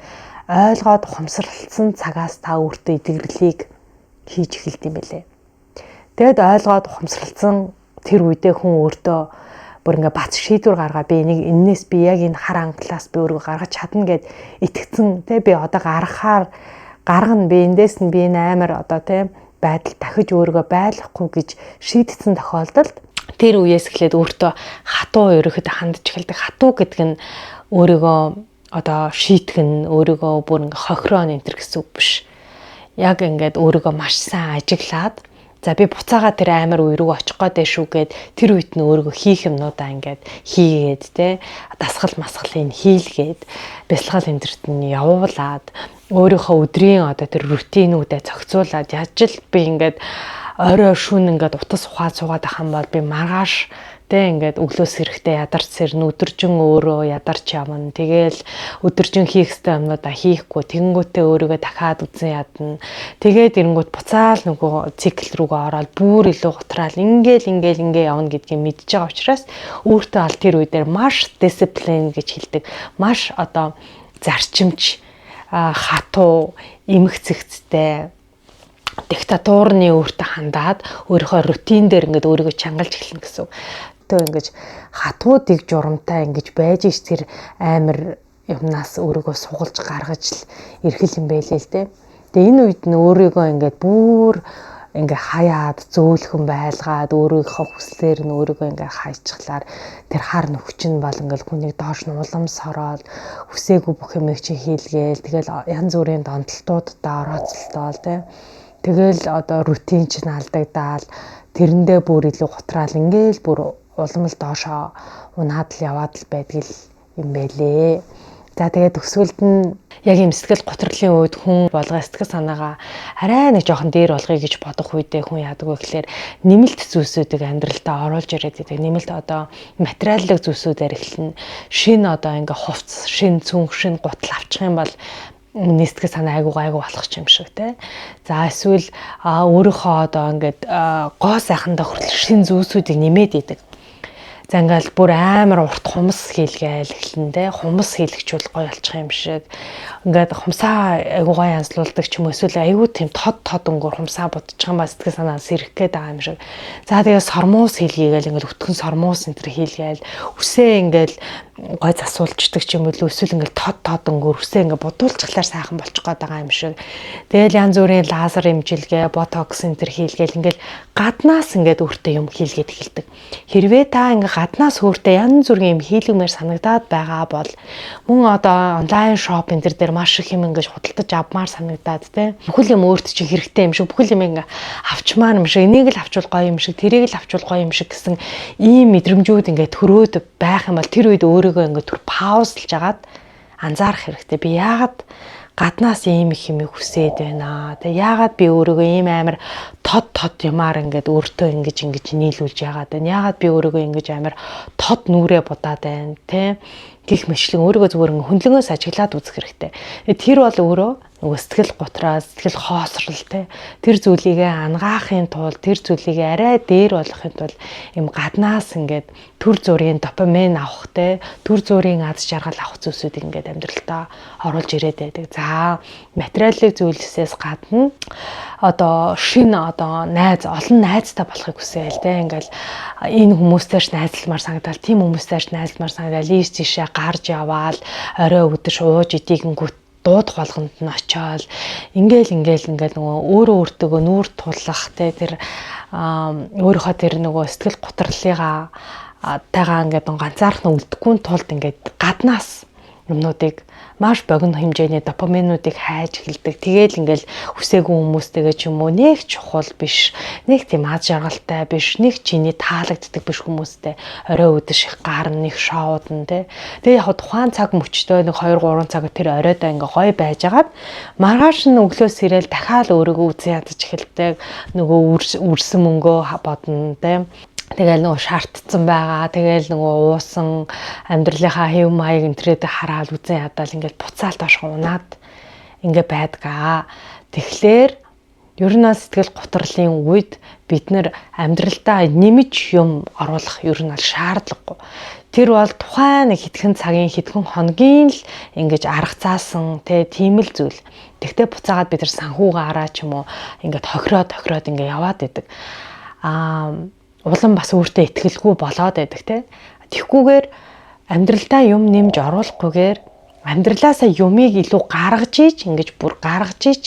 Speaker 1: ойлгоод ухамсарлсан цагаас та өөртөө идэвхрэлийг хийж эхэлд юм байлээ. Тэгэд ойлгоод ухамсарлсан тэр үедээ хүн өөртөө бүр ингээ бац шийдвэр гаргаа би энийг эннээс би яг энэ хар ангалаас би өөрийгөө гаргаж чадна гэд итгэцэн те би одоо гаргана би эндээс нь би энэ амар одоо те байдал дахиж өөрийгөө байлгахгүй гэж шийдсэн тохиолдолд тэр үеэс эхлээд өөртөө хатуу ерөөхдөө хандж эхэлдэг. Хатуу гэдэг нь өөрийгөө одоо шийтгэн өөрийгөө бүр ингээ хохироо нэмтэр гэсэн үг биш. Яг ингээд өөрийгөө маш сайн ажиглаад за би буцаага тэр амар үе рүү очих гээд шүү гэд тэр үед нь өөрийгөө хийх юмнуудаа ингээд хийгээд те дасгал масгалыг хийлгээд бяцлал энтерт нь явуулаад өөрийнхөө өдрийн одоо тэр рутинүүдэд зохицуулаад яаж л би ингээд орой шөнө ингээд утас ухаад суугаад ах юм бол би маргааш тэ ингээд өглөөс эрэхтэй ядарч сэрнэ өдөржин өөрөө ядарч явна. Тэгээл өдөржин хийх ёстой юмнуудаа хийхгүй тэгэнгүүтээ өөрийгөө дахиад үзэн ядна. Тэгээд ирэнгүүт буцаал нөгөө цикл рүүгээ ороод бүр илүү гутраал ингээл явна гэдгийг мэдж байгаа учраас өөртөө аль тэр үе дээр маш дисциплин гэж хэлдэг. Маш одоо зарчимч хатуу эмх цэгцтэй диктатурны өөртөө хандаад өөрийнхөө рутин дээр ингээд өөрийгөө чангалж эхэлнэ гэсэн үг. Ингэж хатуу дэг журамтай ингэж байж ш тэр амар юмнаас өөрийгөө сугалж гаргаж л ирхэл юм байлээ л дээ. Тэгээ энэ үед нь өөрийгөө ингээд бүр ингээ хаяад зөөлхөн байлгаад өөрийнхөө хүслээр нь өөрийгөө ингээ хайчглаар тэр хар нөхчин бол ингээл хүнийг доош нь улам сороод хүсээгүй бүх юмыг чи хийлгээл тэгэл янз бүрийн донтолтуудаа орооцолтоол тэ. Тэгэл одоо рутин чинь алдагдаал тэрэндээ бүр илүү гутраал ингээл бүр улам л доошоо унаад л яваад л байдаг юм байлээ. За тэгээд төгсгөлд нь яг юм сэтгэл готрлын үед хүн болгоо сэтгэл санаагаа арай нэг жоохон дээр болгоё гэж бодох үедээ хүн яадаг вэ гэхээр нэмэлт зүйлсүүдийг амьдралдаа оруулж ирээд байдаг. Нэмэлт одоо материаллык зүйлсүүдээр эхэлнэ. Шин одоо ингээ хувцс, шин цүнх, шин гутал авчих юм бол нэстгэ санаа айгуу болох юм шиг те. За эсвэл өөрийнхөө одоо ингээд гоо сайхандаа хүртэл шин зүйлсүүдийг нэмээд идэг. За ингээл бүр амар урт хумс хийлгээл эхэлнэ те. Хумс хийлгчүүл гоё болчих юм шиг. Ингээд хумсаа айгуугаа янзлуулдаг ч юм уу эсвэл айгуу тийм тод өнгөр хумсаа бодчих юм ба сэтгэл санаа сэрэх гээд байгаа юм шиг. За тэгээ сормуус хийлгээгээл ингээл өтгөн сормуус энэ төр хийлгээл үсээ ингээл гой засуулчдаг ч юм уу эсвэл ингээл тод өнгөр үсээ ингээ будуулчихлаар сайхан болчих гээд байгаа юм шиг. Тэгэл янз бүрийн лазер имжилгээ, ботокс энэ төр хийлгээл ингээл гаднаас ингээд өөртөө юм хийлгээд эхэлдэг. Хэрвээ та ингээ гаднаас өөртөө янз бүрийн юм хийлгэмээр санагдаад байгаа бол мөн одоо онлайн шоп энэ төр дээр маш их юм ингэж худалдаж авмаар санагдаад те. Бүхэл юм өөрт чинь хэрэгтэй юм шиг, бүхэл юм ингээ авчмаар юм шиг, энийг л авчвал гоё юм шиг, тэрийг л авчвал гоё юм шиг гэсэн ийм мэдрэмжүүд ингээ төрөөд байх юм бол тэр үед өөрийгөө ингээ түр паузлж агаад анзаарах хэрэгтэй. Би яагаад гаднаас ийм их юм хүсээд байна. Тэгээ яагаад би өөрийгөө ийм амар тод юмар ингээд өөртөө ингэж нийлүүлж яагаад байна. Яагаад би өөрийгөө ингэж амар тод нүрээ будаад байна те. Гэх мэтлэн өөрийгөө зүгээр хөндлөнгөөс ажиглаад үзэх хэрэгтэй. Тэр бол өөрөө нөгөө сэтгэл готраа, сэтгэл хоосрол те. Тэр зүйлийг ангаахын тулд, тэр зүйлийг арай дээр болгохын тулд юм гаднаас ингээд төр зүрийн допамин авах те, төр зүрийн аз жаргал авах зүйлсүүд ингээд амьдралтаа оруулж ирээд байдаг. За, материалын зүйлсээс гадна одоо олон найзтай болохыг хүсээл те. Ингээл энэ хүмүүстэйч найзалмаар санагдал, тийм хүмүүстэйч найзалмаар санагдал, лист тийшээ гарч яваал, орой өдөр ууж идэгнгүүт дуудах болгонд нь очиод ингээл нөгөө өөртөө нүүр тулах те тэр өөрийнхөө тэр нөгөө сэтгэл готрлыгаа тайгаа ингээд ганцаархан үлдэхгүй тулд ингээд гаднаас юмнуудыг маш богино хэмжээний допаминуудыг хайж эхэлдэг. Тэгээл ингээл хүсээгүй хүмүүстэйгээ ч юм уу нэг чухал биш, нэг тийм аз жаргалтай биш, нэг чиний таалагддаг биш хүмүүстэй орой өдөр ших гарна нэг шоуд нь те. Тэгээ яг тухайн цаг мөчтөө нэг 2-3 цаг тэр оройдоо ингээ гоё байжгаад маргааш нь өглөөс ирээл дахиад өөрийгөө үзэн ядаж эхэлдэг. Нөгөө үрсэн мөнгөө бодно те. Тэгэл нөгөө шаардсан байгаа. Тэгэл нөгөө уусан амьдралынхаа хэв маяг энтрээд хараад үзэн ядаад ингээд буцаал доош унаад ингээд байдгаа. Тэгэхээр ер нь сэтгэл готрлын үед бид нэр амьдралдаа нэмж юм оруулах ер нь шаардлагагүй. Тэр бол тухайн нэг хэдхэн цагийн хэдхэн хоногийн л ингэж арга заасан тийм л зүйл. Тэгтээ буцаагаад бид нар санхугаараа ч юм уу ингээд хохироод ингээд яваад идэг. Улам бас өөртөө итгэлгүй болоод байдаг те. Тэгхгүйгээр амьдралдаа юм нэмж оруулахгүйгээр амьдралаасаа юмыг илүү ингэж бүр гаргаж ич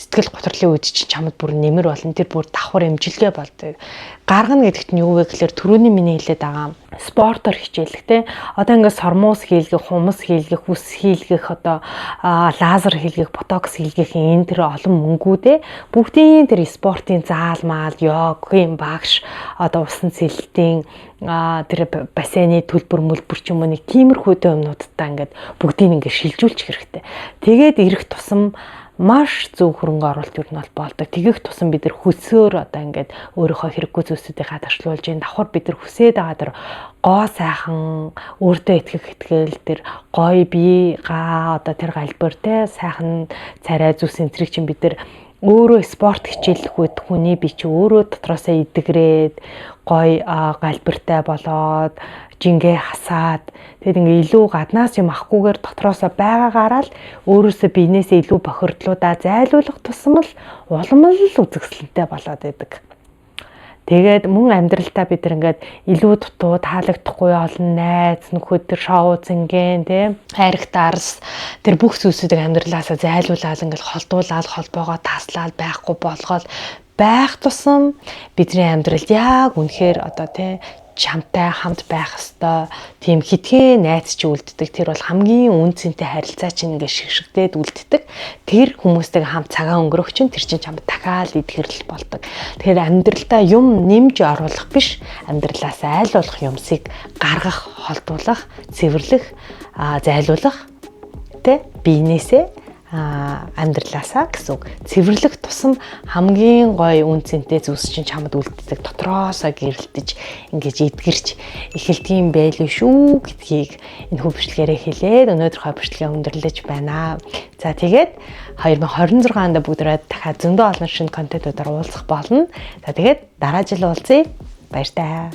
Speaker 1: сэтгэл готрлын үед чинь чамд бүр нэмэр болно. Тэр бүр давхар эмжилгээ болдог. Гаргана гэдэгт нь юу вэ гэхээр түрүүний миний хэлээд байгаа спортоор хичээлэх те. Одоо ингээд сормоос хийлгэх, хумс хийлгэх, хүс хийлгэх, одоо лазер хийлгэх, ботокс хийлгэх энэ тэр олон мөнгүүдээ бүгдийн тэр спортын заалмаал, йогийн багш, одоо усан цэлтийн тэр бассейны төлбөр мөлбөр ч юм уу нэг тиймэрхүү юмнуудтай ингээд бүгдийг ингээд шилжүүлчих хэрэгтэй. Тэгээд ирэх тусам маш зөв хөрөнгө оруулалт юу нь болдог. Тэгэх тусам бид нар хөсөөр одоо ингээд өөрийнхөө хэрэггүй зүйлсүүдийг хадгалуулж ийн. Давхар бид нар хүсээд байгаа тэр гоо сайхан өөртөө итгэх итгэл тэр гоё бие одоо тэр галбир те сайхан царай зүс энтриг чинь бид нар өөрөө спорт хичээлэх үед хүний бие чи өөрөө дотроосоо идэгрээд гоё галбиртай болоод жингээ хасаад тэгэд ингээ илүү гаднаас юм авахгүйгээр дотроосоо байгаагаараа л өөрөөсөө биенээсээ илүү бохирдлуудаа зайлуулах тусам л улам л үзэсгэлэнтэй болоод байдаг. Тэгээд мөн амьдралтаа бид нар ингээд илүү дутуу таалагдахгүй олон найз нөхөд төр шоу зинген те хайрагтаарс тэр бүх зүйлсүүдийг амьдралаасаа зайлуулаад ингээд холдуулаад холбоогоо таслаад байхгүй болгоод байх тусам бидний амьдралд яг үнэхээр одоо те чамтай хамт байх ёстой тийм хитгэн найз чи үлддэг. Тэр бол хамгийн үн цэнтэй харилцаа чинь ингээ шигшгдээд үлддэг. Тэр хүмүүстэйгээ хамт цагаа өнгөрөх чинь тэр чинь чамд дахиад идгэрэл болдог. Тэгэхээр амьдралдаа юм нэмж оруулах биш, амьдралаас айл болох юмсыг гаргах, холдуулах, цэвэрлэх, зайлуулах тэ биенээсээ амьдралаасаа гэсэн үг. Цэвэрлэх тусам хамгийн гоё үн цэнтэй зүйлс чинь чамд үлддэг. Дотроосоо гэрэлтэж ингэж эдгэрч эхэлдгийм байлгүй шүү гэдгийг энэ хөвчлэгээрээ хэлээд өнөөдрийнхөө бичлэгээ өндөрлөж байна. За тэгээд 2026 онд бүгдээ дахиад зөндөө олон шинэ контентуудаар уулзах болно. За тэгээд дараа жил уулзъя. Баяр таа.